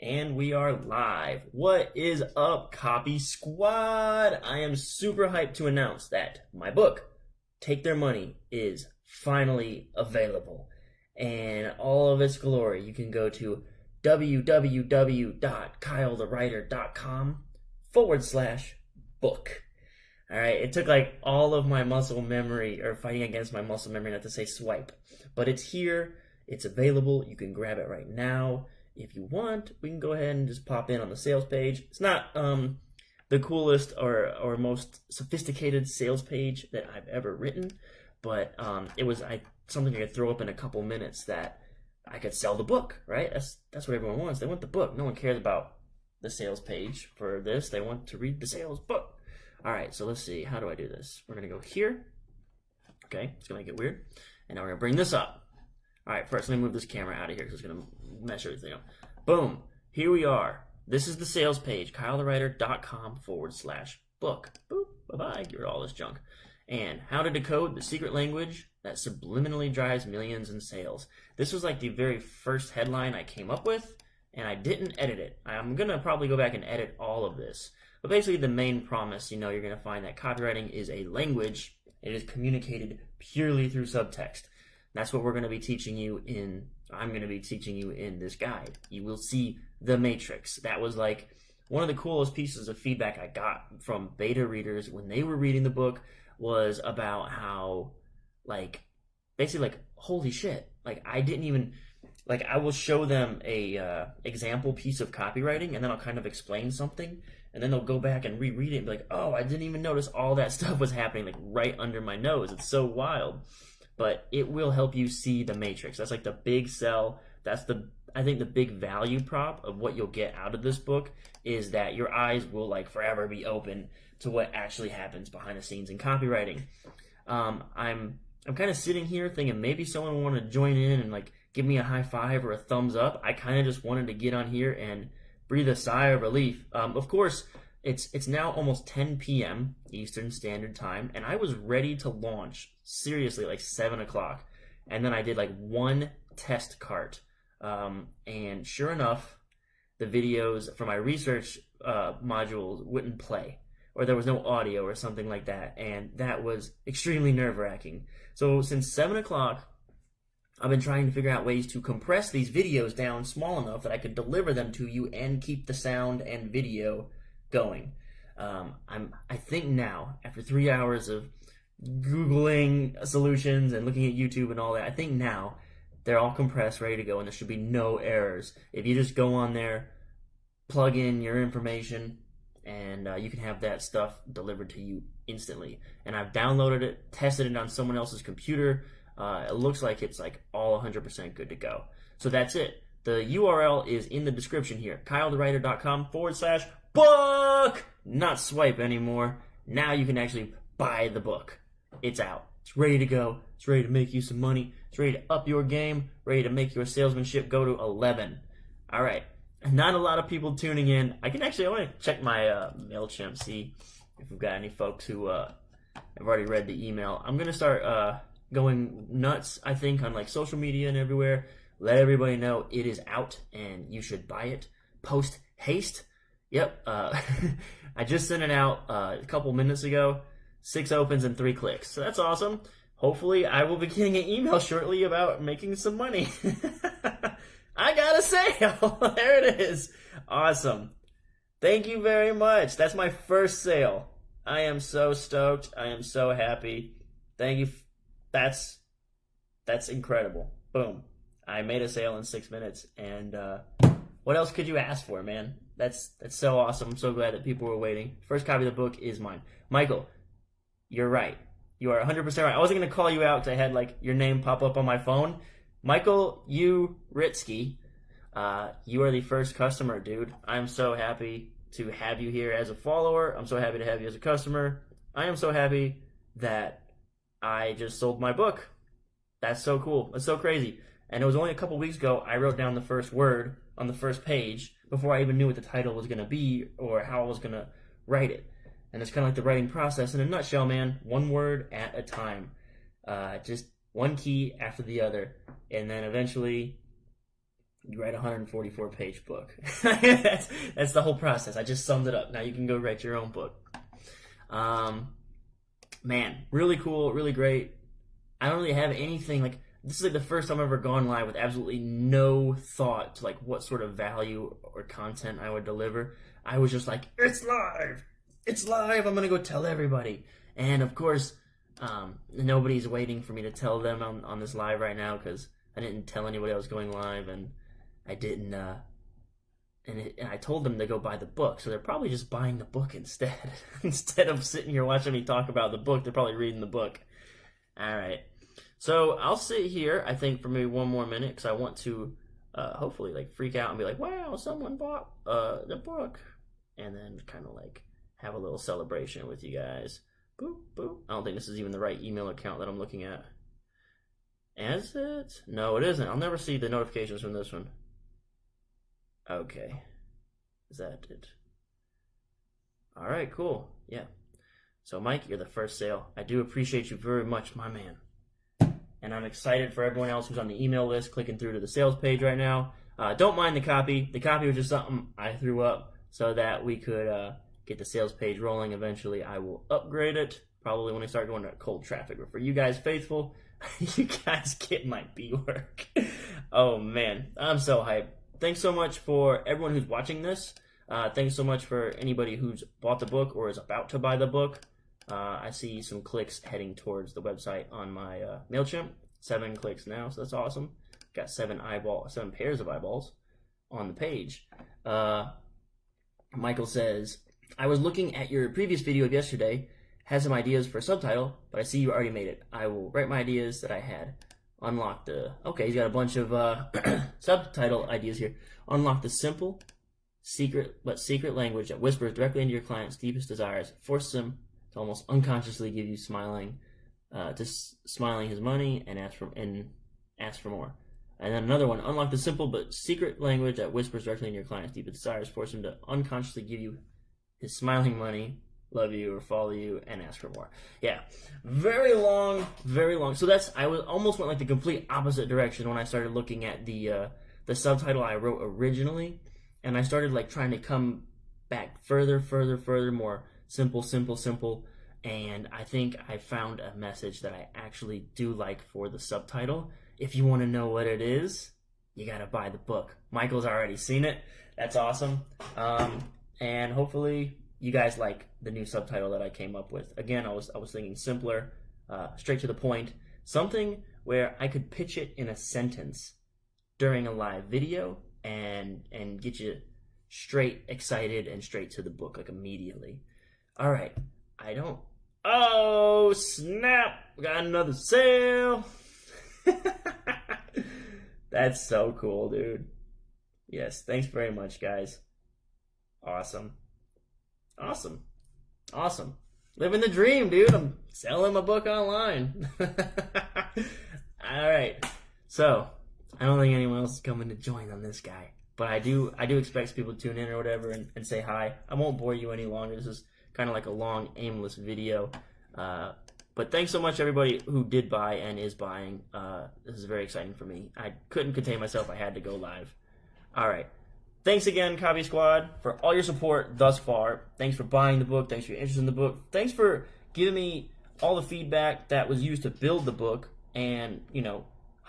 And we are live. What is up, Copy Squad? I am super hyped to announce that my book, Take Their Money, is finally available. And all of its glory, you can go to www.kylethewriter.com/book. All right, it took like all of my muscle memory, or fighting against my muscle memory not to say swipe. But it's here, it's available, you can grab it right now. If you want, we can go ahead and just pop in on the sales page. It's not the coolest or most sophisticated sales page that I've ever written, but it was something I could throw up in a couple minutes that I could sell the book, right? That's what everyone wants. They want the book. No one cares about the sales page for this. They want to read the sales book. All right, so let's see. How do I do this? We're going to go here. Okay, it's going to get weird. And now we're going to bring this up. All right, first let me move this camera out of here because it's going to mess everything up. Boom, here we are. This is the sales page, kylethewriter.com/book. Boop, bye-bye, get rid of all this junk. And how to decode the secret language that subliminally drives millions in sales. This was like the very first headline I came up with, and I didn't edit it. I'm going to probably go back and edit all of this. But basically the main promise, you're going to find that copywriting is a language. It is communicated purely through subtext. That's what we're going to be teaching you I'm going to be teaching you in this guide. You will see the matrix. That was like one of the coolest pieces of feedback I got from beta readers when they were reading the book, was about how, basically holy shit. I didn't even, I will show them a example piece of copywriting, and then I'll kind of explain something, and then they'll go back and reread it and be like, oh, I didn't even notice all that stuff was happening right under my nose. It's so wild. But it will help you see the matrix. That's like the big sell. That's I think the big value prop of what you'll get out of this book is that your eyes will forever be open to what actually happens behind the scenes in copywriting. I'm kind of sitting here thinking maybe someone will want to join in and give me a high five or a thumbs up. I kind of just wanted to get on here and breathe a sigh of relief. Of course, it's now almost 10 p.m. Eastern Standard Time, and I was ready to launch, seriously, 7 o'clock. And then I did one test cart. And sure enough, the videos for my research modules wouldn't play, or there was no audio or something like that. And that was extremely nerve-wracking. So since 7 o'clock, I've been trying to figure out ways to compress these videos down small enough that I could deliver them to you and keep the sound and video going. I think now, after 3 hours of Googling solutions and looking at YouTube and all that, I think now they're all compressed, ready to go, and there should be no errors. If you just go on there, plug in your information, and you can have that stuff delivered to you instantly. And I've downloaded it, tested it on someone else's computer. It looks like it's all 100% good to go. So that's it. The URL is in the description here, kylethewriter.com/book. Not swipe anymore. Now you can actually buy the book. It's out. It's ready to go. It's ready to make you some money. It's ready to up your game. Ready to make your salesmanship go to 11. All right. Not a lot of people tuning in. I want to check my MailChimp, see if we've got any folks who have already read the email. I'm going to start going nuts, I think, on social media and everywhere. Let everybody know it is out and you should buy it. Post haste. Yep. I just sent it out a couple minutes ago. 6 opens and 3 clicks. So that's awesome. Hopefully I will be getting an email shortly about making some money. I got a sale. There it is. Awesome. Thank you very much. That's my first sale. I am so stoked. I am so happy. Thank you. That's incredible. Boom. I made a sale in 6 minutes, and what else could you ask for, man? That's so awesome. I'm so glad that people were waiting. First copy of the book is mine. Michael, you're right. You are 100% right. I wasn't going to call you out because I had your name pop up on my phone. Michael U. Ritsky, you are the first customer, dude. I'm so happy to have you here as a follower. I'm so happy to have you as a customer. I am so happy that I just sold my book. That's so cool. That's so crazy. And it was only a couple weeks ago I wrote down the first word on the first page before I even knew what the title was going to be or how I was going to write it. And it's kind of like the writing process in a nutshell, man. One word at a time. Just one key after the other. And then eventually you write a 144-page book. That's the whole process. I just summed it up. Now you can go write your own book. Man, really cool, really great. I don't really have anything, like, this is like the first time I've ever gone live with absolutely no thought to like what sort of value or content I would deliver. I was just like, it's live! It's live! I'm gonna go tell everybody. And of course, nobody's waiting for me to tell them on this live right now, because I didn't tell anybody I was going live, and I didn't, and I told them to go buy the book, so they're probably just buying the book instead. Instead of sitting here watching me talk about the book, they're probably reading the book. Alright, so I'll sit here, I think, for maybe one more minute, because I want to hopefully like freak out and be like, wow, someone bought the book, and then kind of like have a little celebration with you guys. Boop, boop. I don't think this is even the right email account that I'm looking at. Is it? No, it isn't. I'll never see the notifications from this one. Okay. Is that it? Alright, cool. Yeah. So, Mike, you're the first sale. I do appreciate you very much, my man. And I'm excited for everyone else who's on the email list clicking through to the sales page right now. Don't mind the copy. The copy was just something I threw up so that we could get the sales page rolling. Eventually, I will upgrade it, probably when I start going to cold traffic. But for you guys faithful, you guys get my B work. Oh, man. I'm so hyped. Thanks so much for everyone who's watching this. Thanks so much for anybody who's bought the book or is about to buy the book. I see some clicks heading towards the website on my MailChimp. 7 clicks now, so that's awesome. Got 7 pairs of eyeballs on the page. Michael says, I was looking at your previous video yesterday, had some ideas for a subtitle, but I see you already made it. I will write my ideas that I had. Unlock the... Okay, he's got a bunch of subtitle ideas here. Unlock the simple, secret language that whispers directly into your client's deepest desires. Force them to almost unconsciously give you smiling his money and ask for more. And then another one, unlock the simple but secret language that whispers directly into your client's deepest desires. Force him to unconsciously give you his smiling money, love you or follow you, and ask for more. Yeah, very long, very long. So almost went like the complete opposite direction when I started looking at the subtitle I wrote originally, and I started like trying to come back further, more simple, and I think I found a message that I actually do like for the subtitle. If you want to know what it is, you gotta buy the book. Michael's already seen it. That's awesome. And hopefully you guys like the new subtitle that I came up with. Again, I was thinking simpler, straight to the point, something where I could pitch it in a sentence during a live video and get you straight excited and straight to the book, like immediately. All right, oh snap, got another sale. That's so cool, dude. Yes, thanks very much, guys. Awesome. Living the dream, dude. I'm selling my book online. All right. So, I don't think anyone else is coming to join on this guy. But I do expect people to tune in or whatever and say hi. I won't bore you any longer. This is kind of like a long, aimless video. But thanks so much, everybody who did buy and is buying. This is very exciting for me. I couldn't contain myself. I had to go live. All right. Thanks again, Copy Squad, for all your support thus far. Thanks for buying the book. Thanks for your interest in the book. Thanks for giving me all the feedback that was used to build the book and,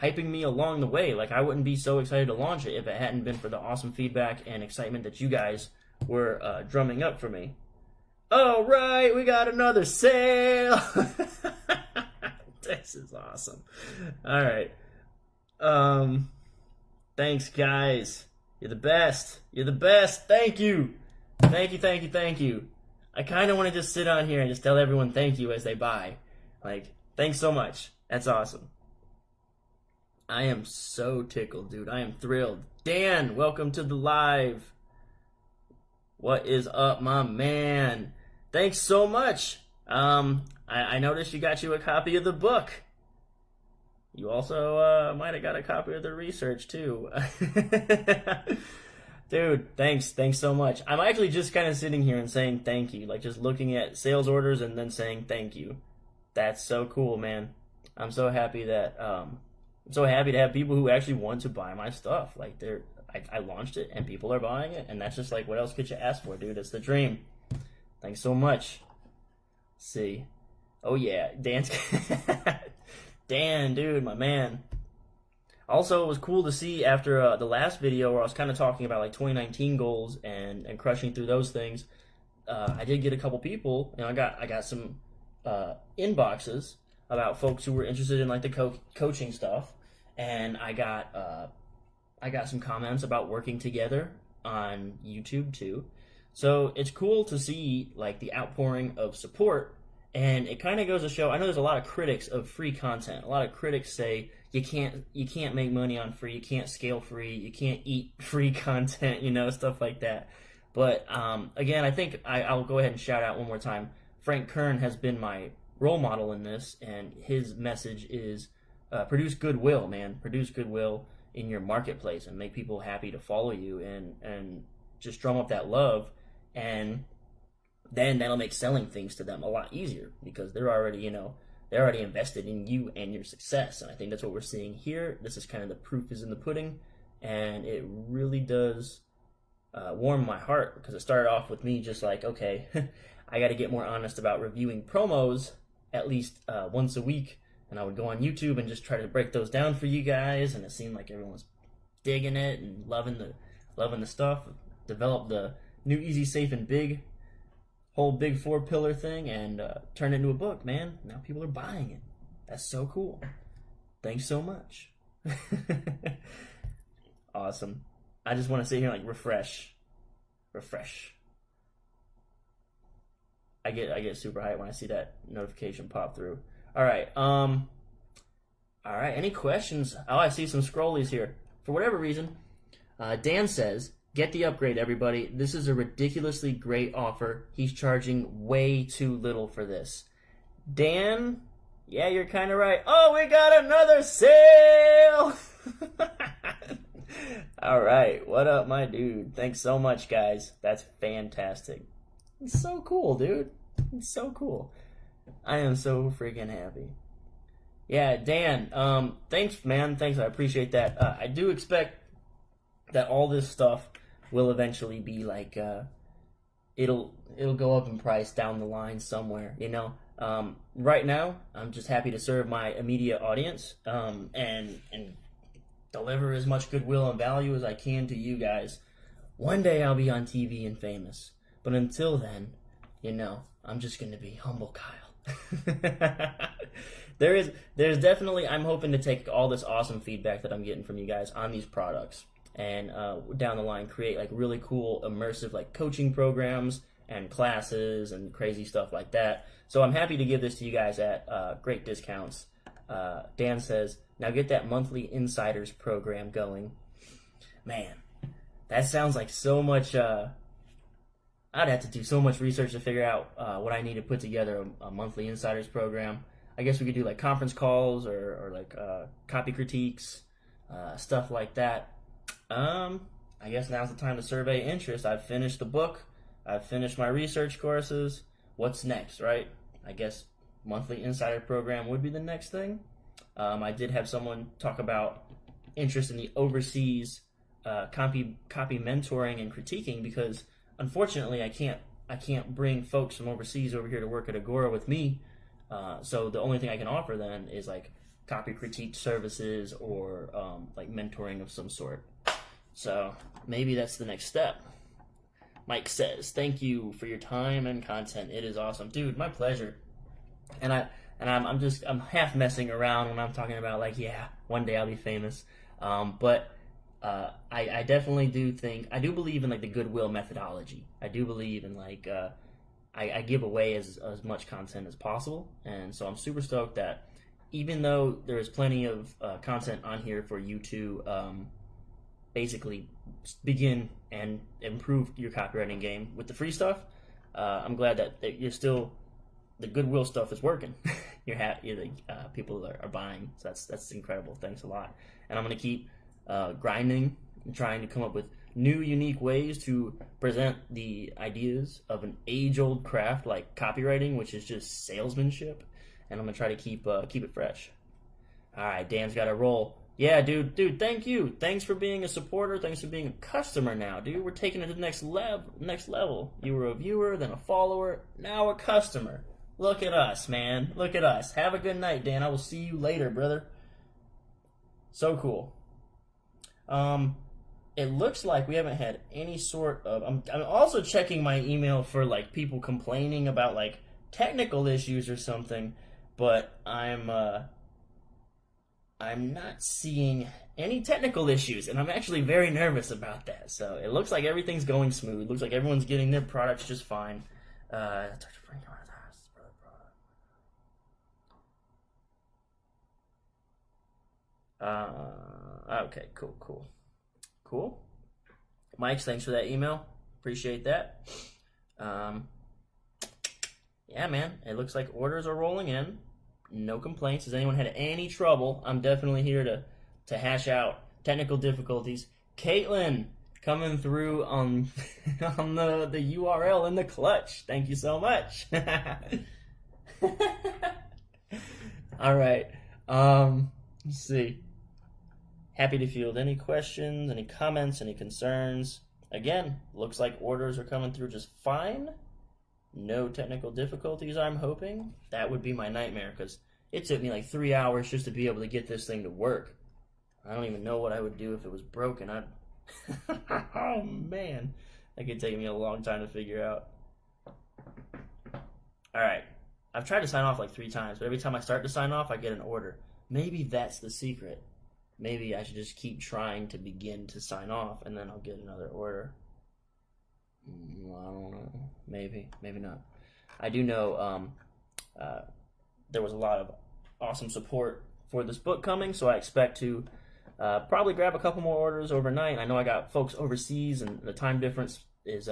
hyping me along the way. Like, I wouldn't be so excited to launch it if it hadn't been for the awesome feedback and excitement that you guys were drumming up for me. All right, we got another sale. This is awesome. All right. Thanks, guys. You're the best. You're the best. Thank you. Thank you. I kind of want to just sit on here and just tell everyone thank you as they buy. Like, thanks so much. That's awesome. I am so tickled, dude. I am thrilled. Dan, welcome to the live. What is up, my man? Thanks so much. I noticed you got you a copy of the book. You also might have got a copy of the research, too. Dude, thanks so much. I'm actually just kind of sitting here and saying thank you. Like, just looking at sales orders and then saying thank you. That's so cool, man. I'm so happy that I'm so happy to have people who actually want to buy my stuff. Like I launched it and people are buying it, and that's just like, what else could you ask for, dude? It's the dream. Thanks so much. Let's see. Oh yeah, Dan's Dan, dude, my man. Also, it was cool to see after the last video where I was kind of talking about like 2019 goals and crushing through those things. I did get a couple people, and I got some inboxes about folks who were interested in like the coaching stuff, and I got some comments about working together on YouTube too. So it's cool to see like the outpouring of support, and it kind of goes to show. I know there's a lot of critics of free content. A lot of critics say you can't make money on free, you can't scale free, you can't eat free content, stuff like that. But again, I think I'll go ahead and shout out one more time. Frank Kern has been my role model in this, and his message is produce goodwill, man. Produce goodwill in your marketplace and make people happy to follow you, and just drum up that love, and then that'll make selling things to them a lot easier because they're already invested in you and your success. And I think that's what we're seeing here. This is kind of the proof is in the pudding, and it really does warm my heart because it started off with me just like, okay, I got to get more honest about reviewing promos at least once a week, and I would go on YouTube and just try to break those down for you guys, and it seemed like everyone was digging it and loving the stuff. Developed the new Easy, Safe, and Big whole big 4-pillar thing, and turned it into a book, man. Now people are buying it. That's so cool. Thanks so much. Awesome. I just want to sit here and like refresh. I get super hyped when I see that notification pop through. All right. Any questions? Oh, I see some scrollies here. For whatever reason, Dan says, get the upgrade, everybody. This is a ridiculously great offer. He's charging way too little for this. Dan, yeah, you're kind of right. Oh, we got another sale! All right, what up, my dude? Thanks so much, guys. That's fantastic. It's so cool, dude. It's so cool. I am so freaking happy. Yeah, Dan, thanks, man. Thanks, I appreciate that. I do expect that all this stuff will eventually be like, it'll go up in price down the line somewhere, Right now, I'm just happy to serve my immediate audience, and deliver as much goodwill and value as I can to you guys. One day I'll be on TV and famous, but until then, I'm just gonna be humble Kyle. There's definitely, I'm hoping to take all this awesome feedback that I'm getting from you guys on these products, and down the line create like really cool immersive like coaching programs and classes and crazy stuff like that. So I'm happy to give this to you guys at great discounts. Dan says, now get that monthly insiders program going. Man, that sounds like so much. I'd have to do so much research to figure out what I need to put together a monthly insiders program. I guess we could do like conference calls or like copy critiques, stuff like that. I guess now's the time to survey interest. I've finished the book. I've finished my research courses. What's next, right? I guess monthly insider program would be the next thing. I did have someone talk about interest in the overseas copy mentoring and critiquing, because unfortunately I can't bring folks from overseas over here to work at Agora with me. So the only thing I can offer then is like copy critique services or like mentoring of some sort. So maybe that's the next step. Mike says, thank you for your time and content. It is awesome. Dude, my pleasure. And I'm half messing around when I'm talking about like, yeah, one day I'll be famous. But I definitely do believe in like the goodwill methodology. I do believe in like, I give away as much content as possible. And so I'm super stoked that even though there is plenty of content on here for you to basically begin and improve your copywriting game with the free stuff, I'm glad that you're still, the goodwill stuff is working. People are buying. So that's incredible. Thanks a lot. And I'm going to keep grinding and trying to come up with new, unique ways to present the ideas of an age-old craft like copywriting, which is just salesmanship. And I'm going to try to keep it fresh. All right, Dan's got to roll. Yeah, dude, thank you. Thanks for being a supporter. Thanks for being a customer now, dude. We're taking it to the next level. You were a viewer, then a follower, now a customer. Look at us, man. Look at us. Have a good night, Dan. I will see you later, brother. So cool. It looks like we haven't had any sort of... I'm also checking my email for, like, people complaining about, like, technical issues or something, but I'm not seeing any technical issues, and I'm actually very nervous about that. So it looks like everything's going smooth. Looks like everyone's getting their products just fine. Okay, cool. Mike, thanks for that email. Appreciate that. Yeah, man, it looks like orders are rolling in. No complaints. Has anyone had any trouble? I'm definitely here to hash out technical difficulties. Caitlin coming through on on the URL in the clutch. Thank you so much. All right. Let's see. Happy to field any questions, any comments, any concerns. Again, looks like orders are coming through just fine. No technical difficulties, I'm hoping. That would be my nightmare, because it took me like 3 hours just to be able to get this thing to work. I don't even know what I would do if it was broken. Oh, man. That could take me a long time to figure out. All right. I've tried to sign off like 3 times, but every time I start to sign off, I get an order. Maybe that's the secret. Maybe I should just keep trying to begin to sign off, and then I'll get another order. I don't know. Maybe not. I do know there was a lot of awesome support for this book coming, so I expect to probably grab a couple more orders overnight. I know I got folks overseas, and the time difference is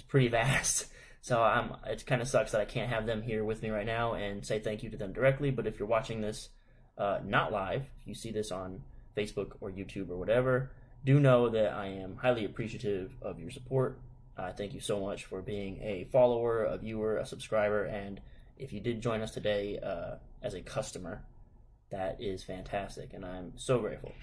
pretty vast. So it kind of sucks that I can't have them here with me right now and say thank you to them directly. But if you're watching this not live, if you see this on Facebook or YouTube or whatever, do know that I am highly appreciative of your support. Thank you so much for being a follower, a viewer, a subscriber, and if you did join us today as a customer, that is fantastic, and I'm so grateful.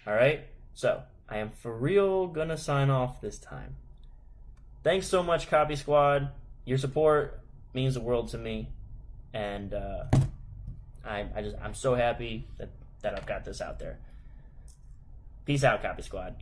All right, so I am for real gonna sign off this time. Thanks so much, Copy Squad. Your support means the world to me, and I'm so happy that I've got this out there. Peace out, Copy Squad.